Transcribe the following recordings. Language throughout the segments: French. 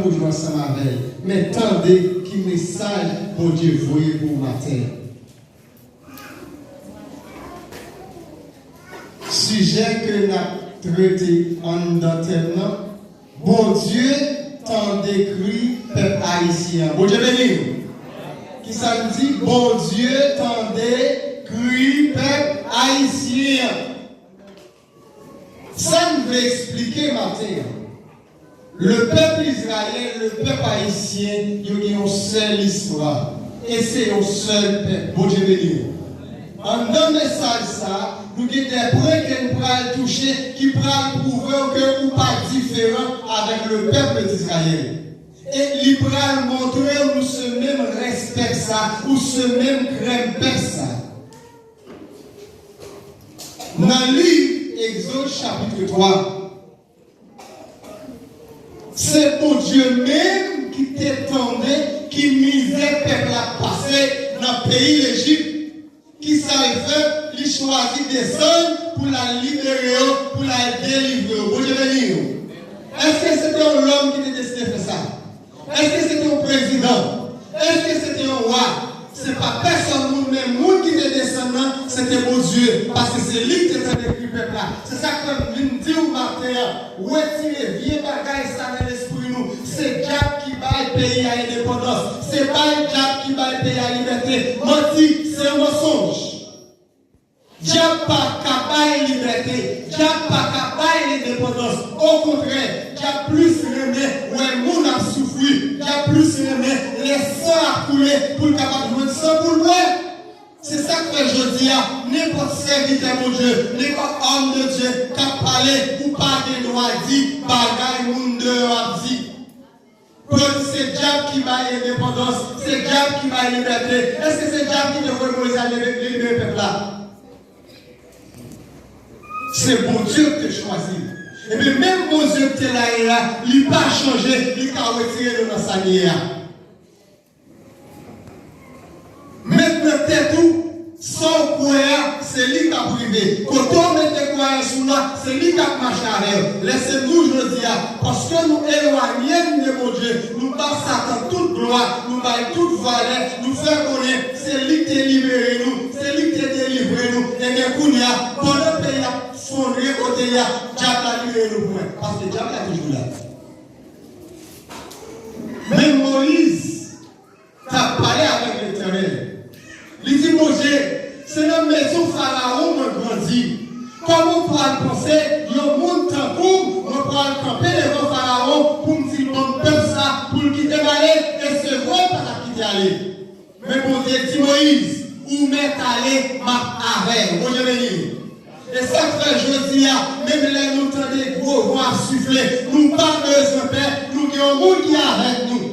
pour jouer ensemble avec. Mais tendez qui message pour Dieu voyez pour matin. Sujet que nous avons traité en dentellement. Bon Dieu t'en décrit peuple haïtien. Bon Dieu béni. Qui ça nous dit? Bon Dieu t'en décrit peuple haïtien. Ça nous veut expliquer matin. Le peuple israélien, le peuple haïtien, il y a une seule histoire. Et c'est un seul peuple. Bon Dieu béni. En un message ça, nous avons des points que nous pourrons toucher qui pourront prouver que nous ne sommes pas différents avec le peuple d'Israël. Et il pourra montrer où ce même respect ça, où ce même crème ça. Dans le livre Exode chapitre 3, c'est pour Dieu même qui t'étendait, qui misait peuple à passer dans le pays d'Égypte. Qui savait faire, il choisit des seuls pour la libérer, pour la délivrer. Bon Dieu béni. Est-ce que c'était un homme qui était décidé de faire ça? Est-ce que c'était un président? Est-ce que c'était un roi? Ce n'est pas personne, mais le monde qui était descendant, c'était mon Dieu. Parce que c'est lui qui était décrit le peuple là. C'est ça que je viens de dire au matin. Retirez, vieux bagaille, ça dans l'esprit nous. C'est Diable qui bat le pays à l'indépendance. Ce n'est pas le Diable qui bat le pays à la liberté. Menti, c'est un mensonge. Diable pas capable de liberté. Diable pas capable l'indépendance. Au contraire, Diable plus remet où un monde a souffert. Diable plus remet les sangs à couler pour le capable de jouer sang pour le voir. C'est ça que je dis à n'importe serviteur de Dieu, n'importe homme de Dieu qui a parlé ou pas de droit dit, bagaille monde a dit. C'est Diable qui m'a l'indépendance, c'est Diable qui m'a liberté. Est-ce que c'est Diable qui devrait Moïse à libérer le peuple là? C'est bon Dieu que tu as choisi. Et bien même bon Dieu que tu es là, il n'a pas changé, il t'a retiré de dans sa nière. Maintenant, t'es tout, sans croyant, c'est lui qui a privé. Quand on met tes croyants sous là, c'est lui qui a marché avec. Laissez-nous, je dis, parce que nous éloignons de mon Dieu, nous battons Satan toute gloire, nous battons toute valeur, nous faisons connaître, c'est lui qui t'a libéré nous, c'est lui qui t'a délivré nous. Et bien, pendant le pays a fondé, côté là, Diable a libéré nous. Parce que Diable est toujours là. Même Moïse, tu as parlé avec l'Éternel. Il dit, mon Dieu, c'est la maison Pharaon m'a grandi. Comment on peut penser, il y a un monde en cours, on peut camper devant Pharaon pour me dire, bon, peuple ça, pour le quitter aller, et c'est vrai pas la quitter aller. Mais mon Dieu, dit Moïse, où m'est allé ma avec, mon Dieu béni. Et ça fait, je dis, même là, nous entendons des gros voix souffler, nous pas besoin de père, nous avons un monde qui est avec nous.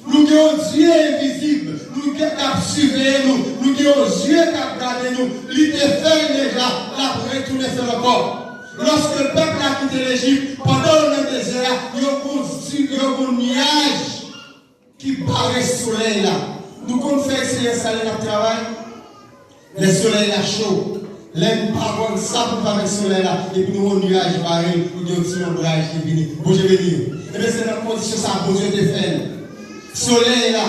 Nous avons Dieu invisible, nous avons suivi nous, nous avons Dieu qui a gardé nous. Il te fait déjà, la retourner sur le corps. Lorsque le peuple a quitté l'Égypte, pendant le désert, il y a un nuage qui barre le soleil là. Nous comptons faire essayer ça dans le travail. Le soleil là chaud. L'aime pas comme ça pour faire le soleil là. Et puis nous avons un nuage barré, nous avons un petit ombrage qui vient. Bon, je vais dire. Et bien c'est dans la condition ça, bon Dieu te fait. Soleil là,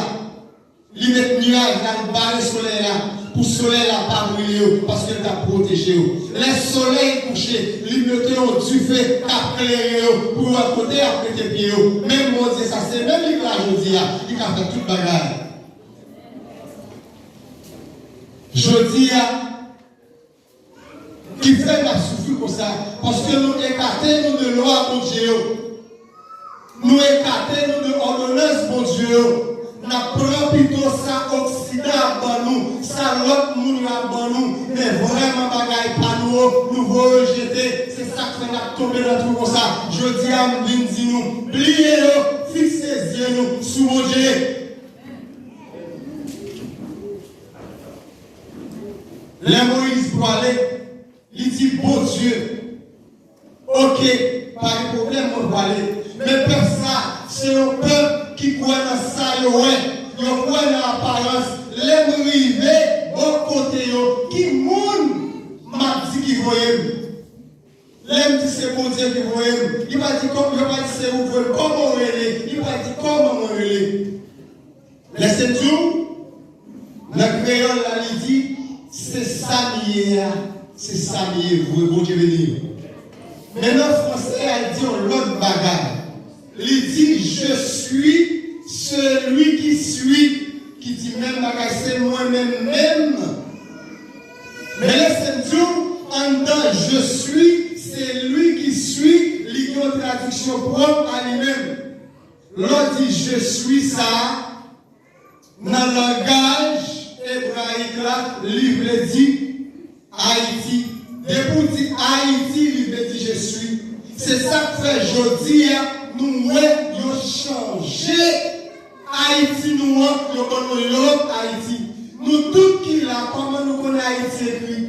il met nuage là, il barre le soleil là, pour le soleil là pas brûler, parce qu'il t'a protégé. Le soleil couché, il met du feu, t'a éclairé, pour le côté après tes pieds. Même mon Dieu, ça c'est même lui là, je dis, il a fait toute bagarre. Je dis, qui fait la souffrir comme ça, parce que nous écartons de loi, mon Dieu. Nous écartons de ordonnance, mon Dieu. Nous prenons plutôt ça Occident à nous, ça l'autre monde à nous, mais vraiment bagaille pas nous, nous rejeter. C'est ça que nous avons tombé dans tout comme ça. Je dis à nous, pliez-nous, fixez-nous sous mon Dieu. Les Moïse pour aller, il dit bon Dieu. Ok, pas de problème, on va aller. Mais peuple ça, c'est un peuple qui croit dans ça, il croit dans l'apparence, les rivés, bon côté, qui moun, m'a dit qui voyait. L'aime dit c'est bon Dieu qui voyait. Il va dire comme il va dire c'est ouvrir comment on relève. Il va dire comment on relève. Laissez tout. Le créole, là, il dit, c'est ça lié, c'est ça lié, vous, bon Dieu béni. Maintenant, le français, elle dit l'autre bagarre. Il dit, je suis celui qui suit, qui dit même bagarre, c'est moi-même, même. Mais laissez tout, en dedans, je suis, c'est lui qui suit, il y a une traduction propre à lui-même. L'autre dit, je suis ça, dans le langage hébraïque là, livre dit Haïti. Depuis dit Haïti, livre dit je suis. C'est ça que fait aujourd'hui, nous avons changé Haïti, nous avons l'autre Haïti. Nous tous qui là, comment nous connaissons Haïti écrit?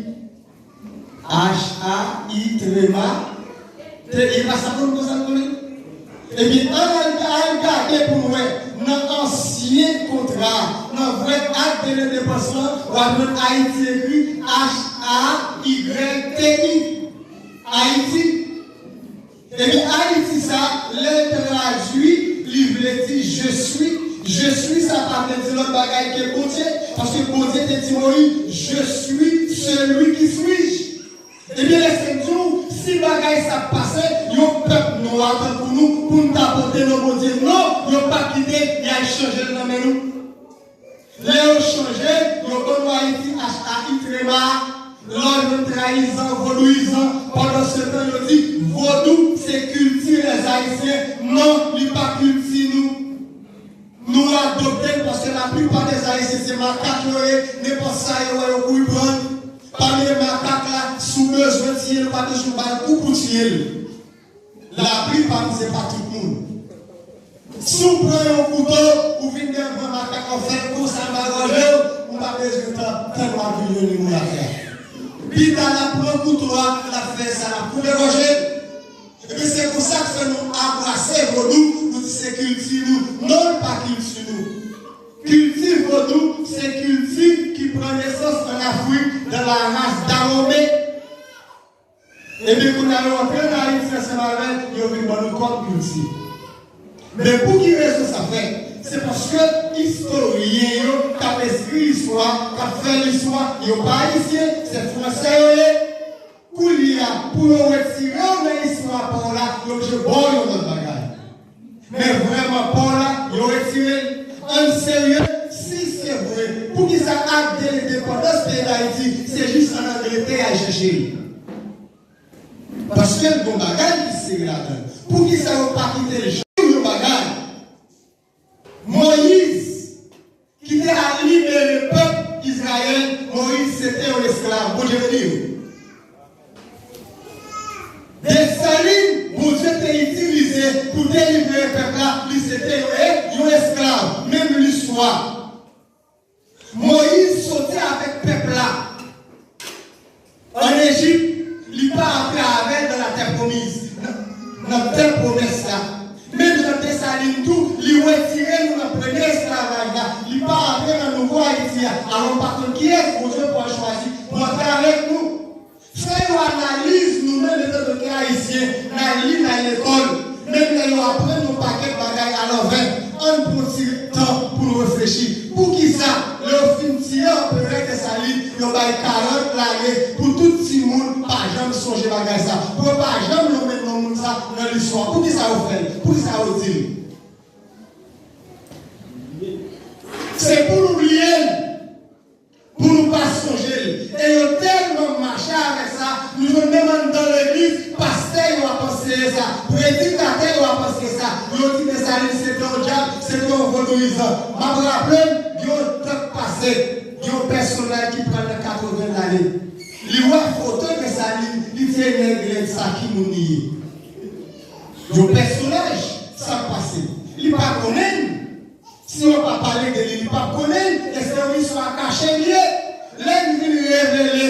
H-A-I, tréma. Il va savoir nous ça connaît. Eh bien, on a regardé pour nous, dans l'ancien contrat, dans le vrai acte de l'indépendance, on a Haïti écrit H-A-Y-T-I. Haïti. Eh bien, Haïti, ça, le traduit, livre dit je suis, ça part de l'autre bagaille qui est bon Dieu, parce que bon Dieu te dit, je suis celui qui suis. Eh bien, laissez-nous, si bagaille ça passait, il y a un peuple noir pour nous apporter nos bon Dieu. Non, il n'y a pas quitté, il y a changé le nom de nous. Les ont changé, il y a un Haïti, H-A-I, tréma, l'homme trahissant, vaudouisant. Pendant ce temps, il dit, vaudou, c'est culture les Haïtiens. Non, il n'est pas culture nous. Nous adoptons parce que la plupart des Haïtiens, c'est macaques, n'est pas ça, il y a un coup prendre. Parmi les macaques là, sous besoin de tirer, pas de jouer, ou pour tirer. La plupart, c'est pas tout le monde. Si vous prenez un couteau, vous venez devant un macaque, on fait un coup, ça va manger, vous n'avez pas besoin de temps, tellement de nous la faire. Puis, dans la prend couteau, la fait ça, la pour déroger. Et puis, c'est pour ça que nous embrasser vaudou, nous disons c'est culture nous, non pas culture nous. Culture vaudou, c'est culture qui prend naissance en Afrique, dans la race d'Aromé. Et bien, quand on a rentré dans Haïti, c'est marrant, il y a une bonne culture. Mais pour qui raison ça fait? C'est parce que l'historien qui a écrit l'histoire, qui a fait l'histoire, il n'est pas haïtien, c'est français. Pour retirer l'histoire par là, il y a un bon bagage. Mais vraiment, par là, il y a retiré. En sérieux, si c'est vrai, pour qu'ils acceptent l'indépendance de l'Haïti, c'est juste en Angleterre à chercher. Parce que le bon bagage qui c'est là-dedans. Pour qu'ils ne savent pas quitter le jour du bagage. Moïse, qui était à libérer le peuple Israël, Moïse c'était un esclave. Bon Dieu veut dire. Des salines, bon Dieu t'a utilisé pour délivrer le peuple là, lui c'était un esclave, même l'histoire. Moïse sautait avec le peuple là. En Égypte, il n'a pas appris avec dans la terre promise. Dans la terre promise là. Même dans les salines tout, il retiré nous dans le premier esclavage là. Il n'a pas appris dans le nouveau Haïti. Alors par contre, qui est-ce que Dieu pour choisir pour entrer avec nous? Fais une analyse nous-mêmes les autres haïtiens, dans l'école, même quand nous apprenons nos paquets de bagages à l'envers, on prend du temps pour nous réfléchir. Pour qui ça, le film tiré, on peut mettre ça libre, il y a 40 l'année, pour tout le monde, pas jamais songer bagages ça. Pour pas jamais nous mettre dans ça dans l'histoire. Pour qui ça vous fait? Pour qui ça vous dit? C'est pour l'oublier. Pour nous pas songer. Et nous tellement marché avec ça, nous nous demandons dans l'église, pasteur, il va penser ça, prédicateur, il va penser ça, nous dit que ça, c'est un diable, c'est un vaudouisant. Je me rappelle, il y a un temps passé, il y a un personnage qui prend de 80 années. Il voit une photo que ça, il fait une église, ça qui nous nie. Il y a un personnage, ça passé. Il ne pas connaît. Si on ne va pas parler de lui, il ne va pas connaître, est-ce qu'il soit caché lié? L'ennemi révélé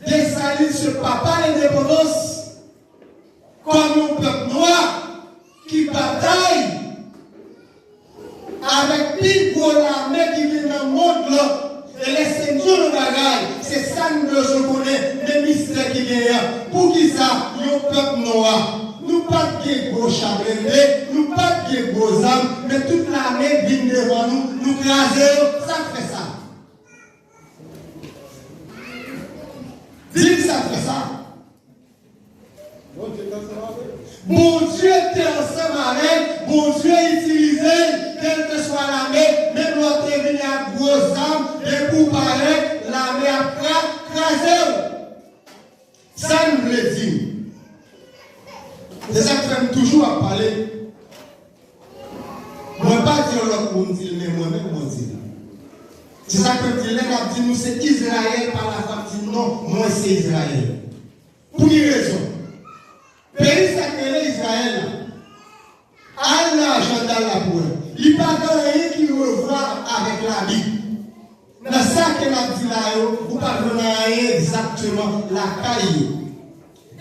des salines sur papa l'indépendance, comme un peuple noir qui bataille avec plus pour l'armée qui vient dans le monde là. Et laissez nous le bagage, c'est ça que je connais, les mystères qui viennent. Pour qui ça, nous peuple noir, nous pas de de gros chablés, nous pas de gros âmes, mais toute l'armée vient devant nous, nous craser, ça fait ça. Dis ça fait ça. Bon Dieu était ensemble avec, bon Dieu utilisé, quelle que soit l'armée, même l'autre est venu à gros âmes, et pour parler, l'armée a crasé. Ça nous le dit. C'est ça que j'aime toujours à parler. Moi, pas dire l'autre monde dit, mais moi-même, moi dis. C'est ça que je dis, là, dit nous, c'est Israël par la femme, dit non, moi, c'est Israël. Pour une raison. Pays sacré Israël, Allah, j'entends la pour il n'y a pas rien qui revoit avec la vie. Dans ça que la dit là, vous ne parlez rien exactement la caille.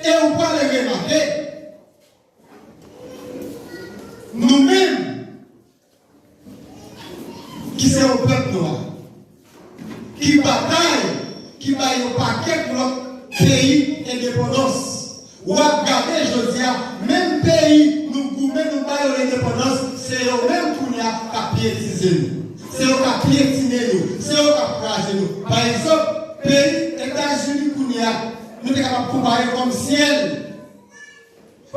Et vous pouvez le remarquer. Nous-mêmes, qui sommes au peuple noir, qui bataille, qui baille au paquet pour notre pays indépendance. Ou à regarder, je dis, même pays, nous gourmets, nous baillons l'indépendance, c'est eux même qui a piétiser nous. C'est eux qui a piétiner nous. C'est eux qui a craser nous. Par exemple, pays, États-Unis, nous sommes capables de comparer comme ciel.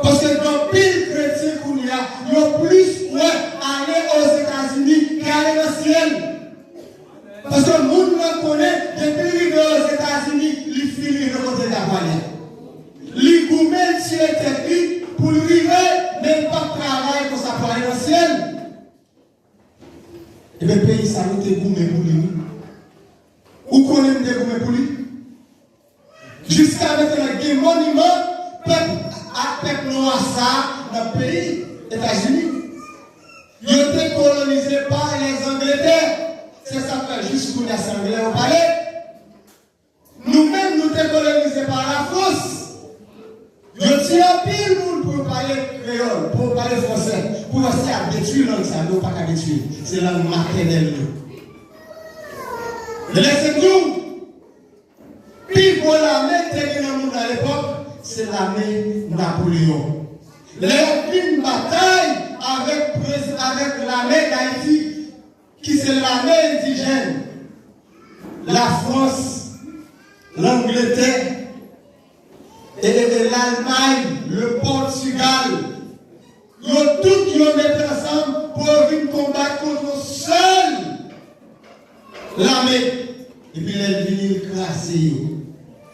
Parce que dans le pays chrétien, il y a plus aller aux États-Unis qu'aller dans le ciel. Parce que le monde connaît, depuis qu'il est aux États-Unis, il finit de côté de la voie. Les gourmets sur les têtes pour le vivre, même pas de travail pour ça pour aller dans le ciel. Et bien, le pays, ça nous est gourmet pour lui. Où connaît-on des gourmets pour lui? Jusqu'à maintenant, il y a des monuments, peuple noir ça, dans le pays, États-Unis. Ils ont été colonisés par les Angleterres. C'est ça que jusqu'où les Anglais au palais. Nous-mêmes, nous sommes colonisés par la France. Je tiens un pile pour parler créole, pour parler français, pour essayer à détruire langue ça, non pas qu'à détruire. C'est langue maternelle. Laissez-nous. Puis pour l'armée qui dans le monde à l'époque, c'est l'armée Napoléon. Les bataille avec l'armée d'Haïti, qui c'est l'armée indigène. La France, l'Angleterre, et l'Allemagne, le Portugal, ils ont tous mis ensemble pour venir combattre contre seul l'armée. Et puis les venir classer.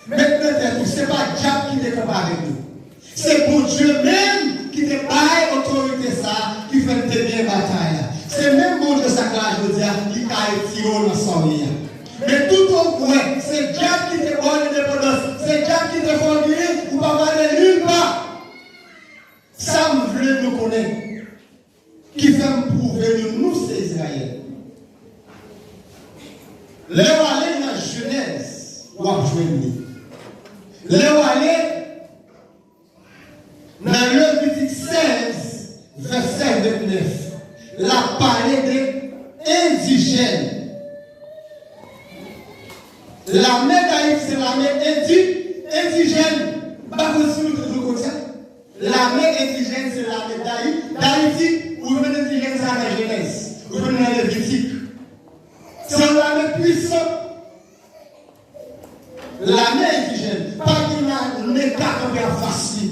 Maintenant, ce n'est pas Diable qui est avec nous. C'est pour Dieu même qui te baille autorité ça, qui fait te bien bataille. C'est même pour Dieu ça que là, je veux dire, qui a tiré dans son lien. Mais tout au point, c'est Diable qui te donne l'indépendance. C'est Diable qui te fait guérir ou pas aller nulle part. Ça me veut nous connaître. Qui fait me prouver nous, c'est Israël. Les aller dans la Genèse, ou à Joël. Les aller dans Lévitique 16, verset 29. La parole des indigènes. L'armée d'Haïti, c'est l'armée indigène. Pas possible de toujours comme ça. L'armée indigène, c'est l'armée d'Haïti. Vous venez d'indigène, c'est la Genèse. Vous venez dans Lévitique. C'est l'armée puissante. L'armée indigène. Pas qu'il n'est qu'à tomber en facile.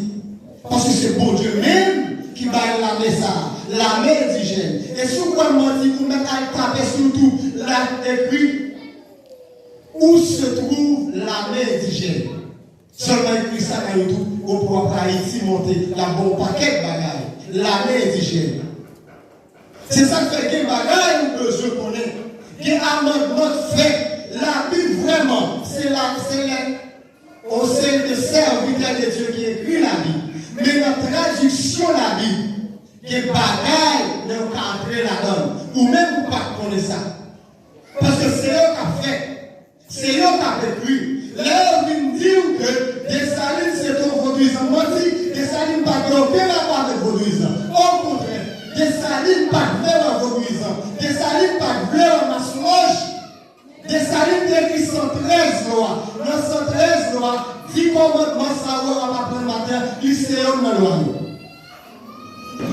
Parce que c'est bon Dieu même qui va l'armée ça. L'armée indigène. Et si vous dit, vous mettez à taper surtout écrit où se trouve l'armée indigène. Seulement écrit ça dans YouTube, on pourra pas ici monter la bon paquet de bagages. L'armée indigène. C'est ça que fait que les bagages nous besoin connaître. Il y a un amendement fait. La Bible vraiment, c'est au sein de serviteur de Dieu qui écrit la Bible. Mais la traduction de la Bible, qui est bagaille de cadrer la donne. Ou même vous ne connaissez pas ça. Parce que c'est eux qui ont fait. C'est eux qui ont écrit. Là, on vient dire que des salines, c'est ton vaudouisant. Moi, je dis, des salines pas aucun rapport avec vaudouisant. Au contraire, des salines pas vraiment vaudouisant. Des salines pas vraiment masse roche. Des salines qui sont 13 lois. Dans 113 lois, 10 commandements, savoir à matin, ils se dans le loi.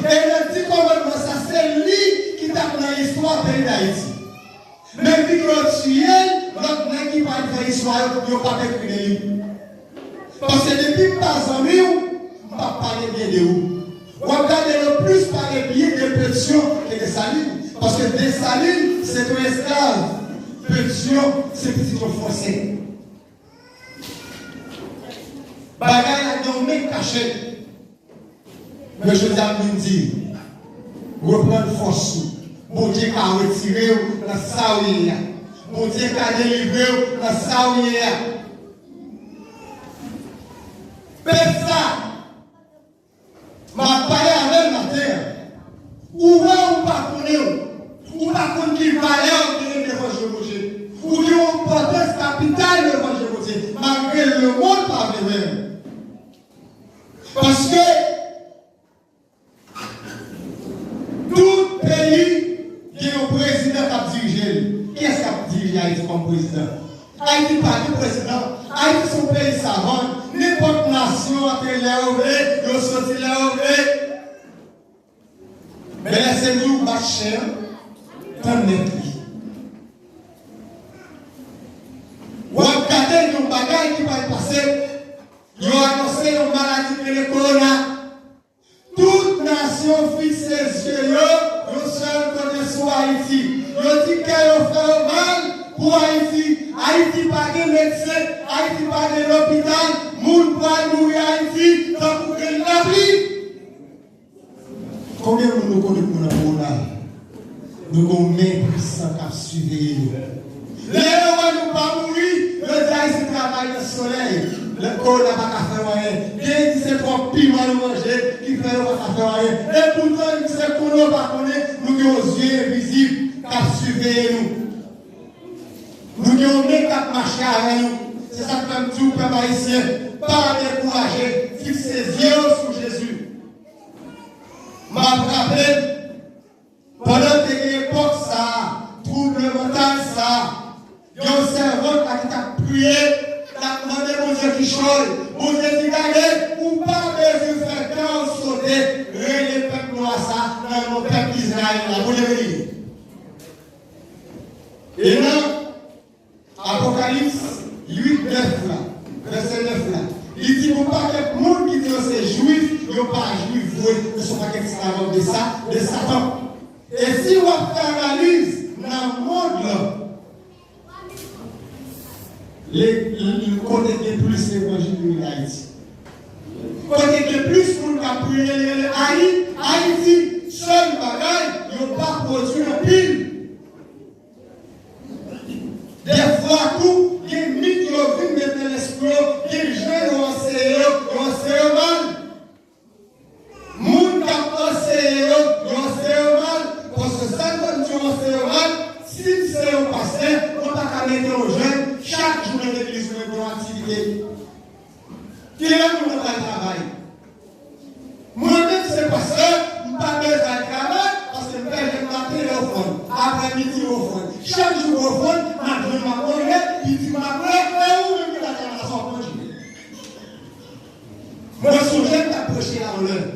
Et le dit commandement, ça c'est lui qui t'a dans l'histoire du pays d'Haïti. Mais puis que tu es, l'autre n'est qui parle de l'histoire, il n'y a pas écrit de livre. Parce que depuis pas en mieux, on va parler bien de vous. On va regarder le plus parler bien de Pétion que de Saline. Parce que des Salines, c'est un esclave. Pétion, c'est petit français. Bagaille a nommé caché. Mais je t'ai dit, reprendre force. Bon Dieu qui a retiré la saouille. Bon Dieu qui a délivré la saouille. Faites ça. Ma parole avec ma terre. Ou pas connaître. Ou pas connaître qui valeur de l'évangile. Ou qui ont importance capitale de l'évangile. Malgré le monde pas vrai. Parce que tout pays qui est un président qui a dirigé. Qui est-ce qui a dirigé Haïti comme président? Haïti pas de président. Haïti son pays savant. N'importe nation a fait l'œuvre, ils ont sorti l'œuvre. Mais laissez-nous marcher dans le pays. Ou regardez nos bagages qui vont passer. Ils ont annoncé une maladie que le corona. Toute nation fixe ses yeux, le seul côté sur Haïti. Ils ont dit qu'ils ont fait mal pour Haïti. Haïti pas de médecin, Haïti pas de l'hôpital. Moun va mourir Haïti, tant pour qu'elle la vie. Combien de nous connaissons pour la nous avons même puissant qu'à suivre. Les gens ne pas mourir, le Haïti travaille le soleil. Le corps n'a pas qu'à faire rien. Bien dit c'est trop piment de manger, qui fait pas qu'à faire rien. Et pourtant, c'est qu'on n'a pas connaître, nous avons les yeux invisibles qu'à suivre nous. Nous avons même qu'à marcher avec nous. C'est ça que comme tout peuple haïtien, pas décourager, fixe ses yeux sur Jésus. M'a rappelé, pendant que l'époque ça, trouble mental ça, il y a un servant qui a prié, qui a demandé mon Dieu qui chole, mon Dieu qui gagne, ou pas besoin de faire quand on saute, les peuples noirs ça, dans mon peuple Israël là, vous l'avez dit. Et là, Apocalypse 8, 9 là, verset 9 là. Il dit, vous pas que le monde qui dit que c'est juif, ils ne sont pas juifs, ils ne sont pas esclaves de ça, de Satan. Et si on analyse dans le monde là, le côté qui plus l'évangile de Haïti. Côté qui plus pour nous prier Haïti, seul bagaille, ils n'ont pas produit un pile. Des fois, tout, il y a une mythe qui ont vu mettre l'esprit, qui jeunes ont enseigné mal. Moun qui ont enseigné mal, parce que ça, quand tu enseignes mal, si c'est un pasteur, on n'a qu'à mettre aux jeunes, chaque jour de l'église, on a une activité. Qui est là pour le travail? Moi-même, c'est pasteur, je ne pas besoin de travail, parce que je vais matin au fond, après-midi au fond. Chaque jour au fond, je m'appelle, il dit m'appelle, où même il a la son congé. Moi, je suis jeune d'approcher la l'heure.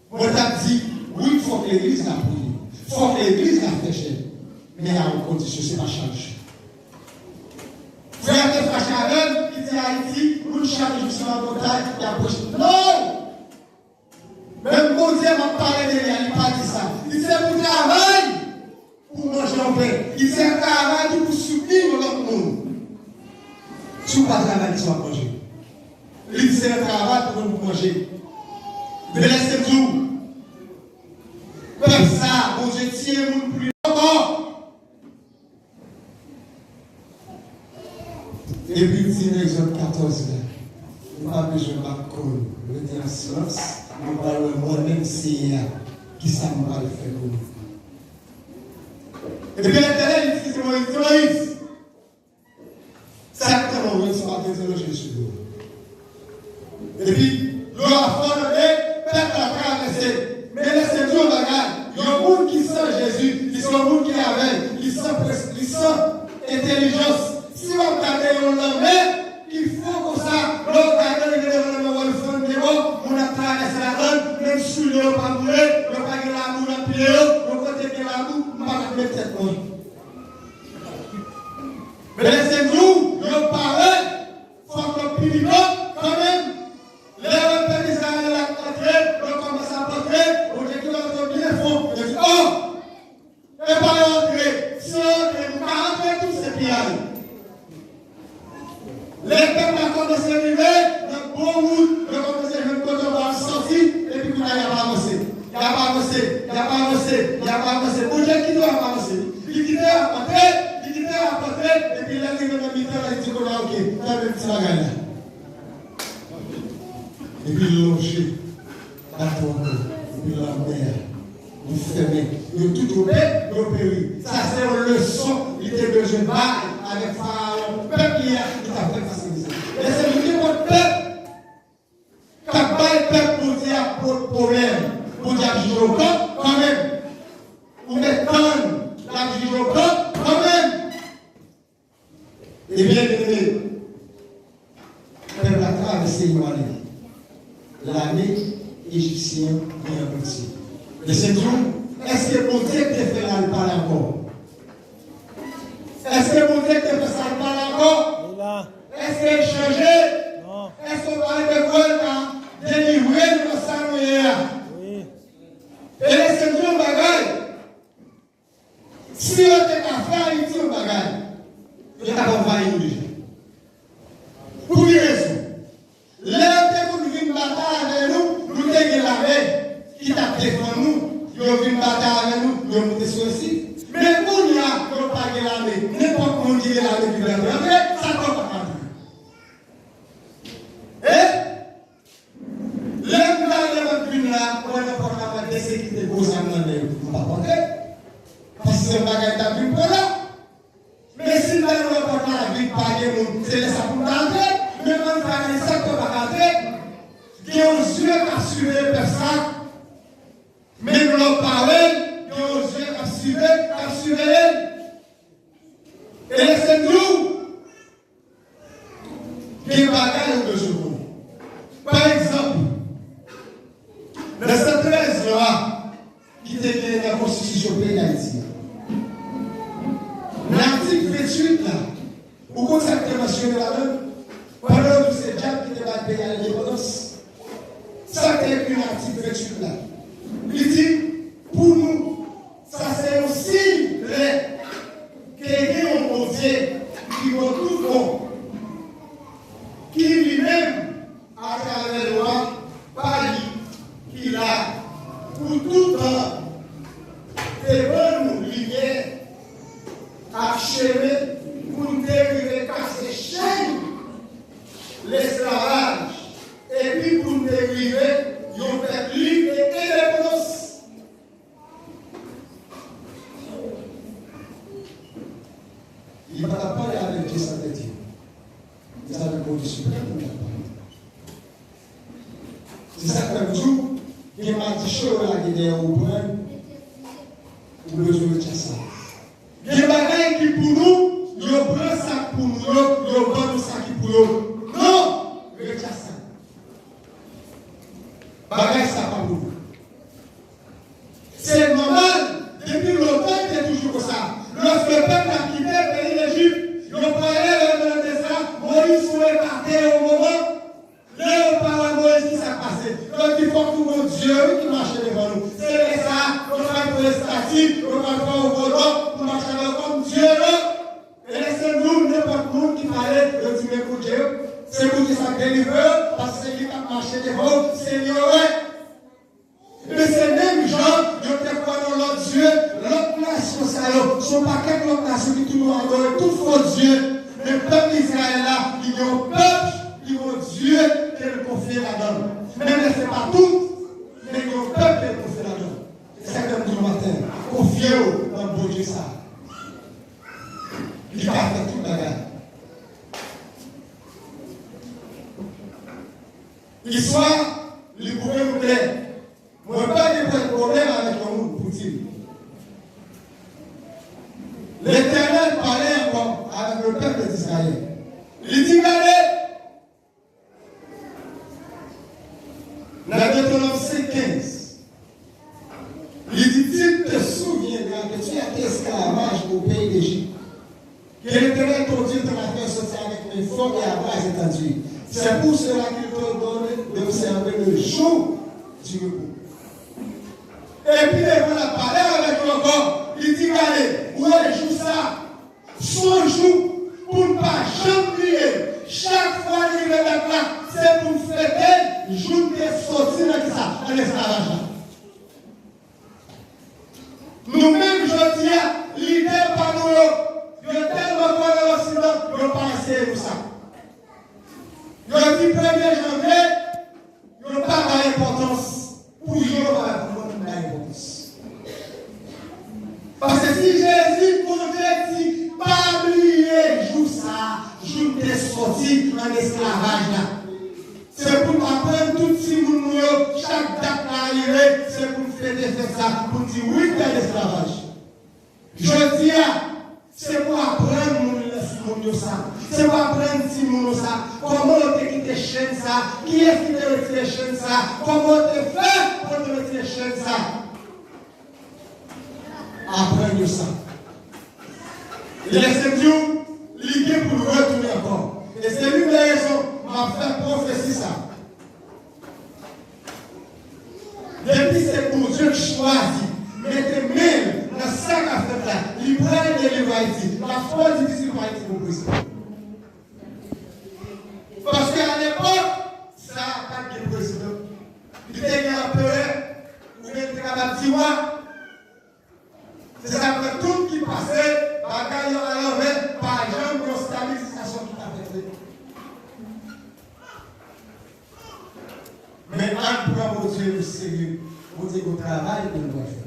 Moi, je dit, oui, il faut que l'église la prie. Il faut que l'église la fêche. Mais à une condition, ce n'est pas changer. Frère de Fracharel, qui dit Haïti, nous chaque jour sur la montagne, qui approche. Non! Même mon Dieu m'a parlé de lui, il n'a pas dit ça. Il dit c'est pour travail, pour manger en paix. Il dit c'est un travail pour soutenir l'autre monde. Si vous ne travaillez pas, tu vas manger. Il dit c'est un travail pour nous manger. Mais laissez-vous. Comme ça, bon Dieu, tiens-nous plus longtemps. Et puis, il dit, Exode 14, il n'y a pas besoin de ma colle. Je dis en silence, nous parlons moi-même, c'est qui ça m'a fait pour nous. Et puis, l'Éternel, il dit, c'est Moïse. Certainement, on ne sera pas interrogé sur nous. Et puis, l'eau a formé, peuple a traversé. Mais laissez-nous au bagage. Il y a un monde qui sent Jésus, il y a un monde qui est avec, il sent intelligence. Si on regarde le lendemain, il faut que ça, l'on regarde le lendemain, on a traversé la rue, même si on n'a pas brûlé, à nous, on va la mettre tête. Mais les 5 jours, ils parlent, il faut que le quand même. Les peuples d'Israël ont entré, ils commencent à entrer, on dit qu'ils ont bien fond. Ils disent, oh, et pas entrer. Si on entre, nous allons entrer tous ces pays. Les peuples ont commencé à arriver, dans bon route, ils ont commencé à venir quand on va sortir, et puis il n'y a pas avancé. Il n'y a pas avancé, il n'y a pas avancé, il n'y a pas avancé. Pour Dieu qui doit avancer. Il dit à rentrer, il dit à rentrer, et puis il arrive dans le milieu, il dit qu'on a ok, on a le petit bagage là. Et puis loger, attendre, et puis la mer, vous fermez, vous tout ouvert, vous péri. Ça c'est une leçon, il était besoin de battre avec Pharaon, peuple qui a fait faciliter. Et c'est lui qui est votre peuple, qui a pas le peuple pour dire pour problème, pour dire juger au camp, quand même. Ou mettre la juger au camp, quand même. Et bien aimé, le peuple a traversé une année. L'année égyptienne vient aboutir. Et c'est tout. Est-ce que mon Dieu te fait là, il parle encore? Est-ce que mon Dieu te fait ça, il parle encore? Est-ce qu'il a changé? Non. Est-ce qu'on parle de quoi délivrer de nos salariés? Oui. Et laissez-nous un bagage. Si on est à faire, il dit un bagage. Il n'y a pas envahi nous déjà. Pour une raison. L'heure que vous venez bataille avec nous, nous avons l'armée qui t'a défendu nous. Ils ont vu une bataille avec nous, ils ont monté sur le site. Mais pour nous, ils n'ont pas de l'armée. N'importe où on dit l'armée qui va rentrer, ça ne peut pas rentrer. Et l'heure que nous avons vu là, on n'a pas avoir de sécurité pour ça, on ne va pas rentrer. Parce que c'est un bagage qui a vu pour là. Mais si nous n'avons pas la vie de payer, c'est ça pour nous rentrer. Mais on va aller ça pour rentrer. Il y a un yeux qui a suivi personne. Même l'on parle, il y a un yeux qui a suivi et laissez-nous des bagages de jour. Par exemple, dans cette 13 loi qui était dans la Constitution du pays d'Haïti, l'article 28 là, où on s'est mentionné là-dedans, pendant tous ces diables qui étaient battus à l'indépendance, ça c'est écrit dans l'article 28 là. Il dit, pour nous, ça c'est un signe qu'il y a un bon Dieu qui va tout bon, qui lui-même, à travers la loi, parle, qu'il a pour tout temps, devant nous, lumière, achevé, pour nous dériver casser chaîne, l'esclavage, et puis pour nous dériver, ils ont fait libre et indépendance. Il ne va pas parler avec Dieu, ça veut dire. Il va avec Dieu suprême. C'est ça que nous, il m'a dit chaud là, il est au point, ou besoin de ça. Il y a des bagages qui pour nous, il y a un sac pour nous, il y a un sac pour nous. Non, retire ça. Bagage ça pas pour nous. C'est normal, depuis longtemps, c'est toujours comme ça. Lorsque le peuple a quitté le pays d'Égypte, ils ont parlé de ça, Moïse souhaitait partir au moment, là on parle à Moïse qui s'est passé. Donc il faut que mon Dieu qui marche devant nous. C'est ça, on va pour les statues, on va faire au volant, on marche comme Dieu. Et laissez-nous, n'importe où qui parlait de Dieu pour Dieu. C'est vous qui s'en délivré, parce que c'est lui qui a marché devant, c'est lui. Mais ces mêmes gens, ils ont quoi dans l'autre Dieu, l'autre nation, ça ne sont pas quelques autres nations qui nous adorent, tout faux Dieu. Le peuple d'Israël là, ils ont peuple, ils ont Dieu qui le confie là-dedans. Même ce n'est pas tout, mais ils ont peuple qui le confie là-dedans. C'est ça que nous disons matin. Confiez-vous dans le bon Dieu ça. Il va faire tout le bagage. L'histoire, le gouvernement clair. Moi, pas de problème avec le monde pour dire. L'Éternel parlait encore avec le peuple d'Israël. Il dit, regardez, dans Deutéronome 5:15, il dit, tu te souviendras introduire ton affaire sociale avec mes forts et avoir les États-Unis. C'est pour cela qu'il te donne d'observer le jour du repos. Et puis, il va parler avec lui encore. Il dit, allez, ouais, joue ça. Son jour, pour ne pas jamais oublier. Chaque fois qu'il est là, c'est pour fêter le jour de sortir de l'esclavage. Nous-mêmes, je dis, l'idée par nous, il y a tellement quoi dans l'Occident, il n'y a pas assez de ça. Il y a dit 1er janvier, il n'y a pas d'importance. Pour eux, il n'y a pas d'importance. Parce que si Jésus vous dit, pas oublier, joue ça, joue des sorties dans l'esclavage là. C'est pour apprendre tout ce monde, chaque date arrivée, c'est pour faire ça, pour dire oui, c'est l'esclavage. Je dis, c'est pour apprendre ça. C'est pour apprendre si mon ça. Comment on te quitte chaîne ça? Qui est-ce qui te retire chaîne ça? Comment on te fait pour te retirer chaîne ça? Apprendre ça. Et laissez-nous l'idée pour nous retourner encore. Et c'est l'une des raisons m'a fait prophétie ça. Depuis c'est pour Dieu choisi. Mettez même dans sac à faire là. Il prend les livres Haïti. La foi du disciple Haïti pour président. Parce qu'à l'époque, ça n'a pas de président. Il était un peu, ou bien il était capable de dire, c'est ça que tout qui passait, bagaille à l'envers, par exemple, une stabilisation qui a fait. Mais en prend mon Dieu au sérieux, mon Dieu au travail que nous devons faire.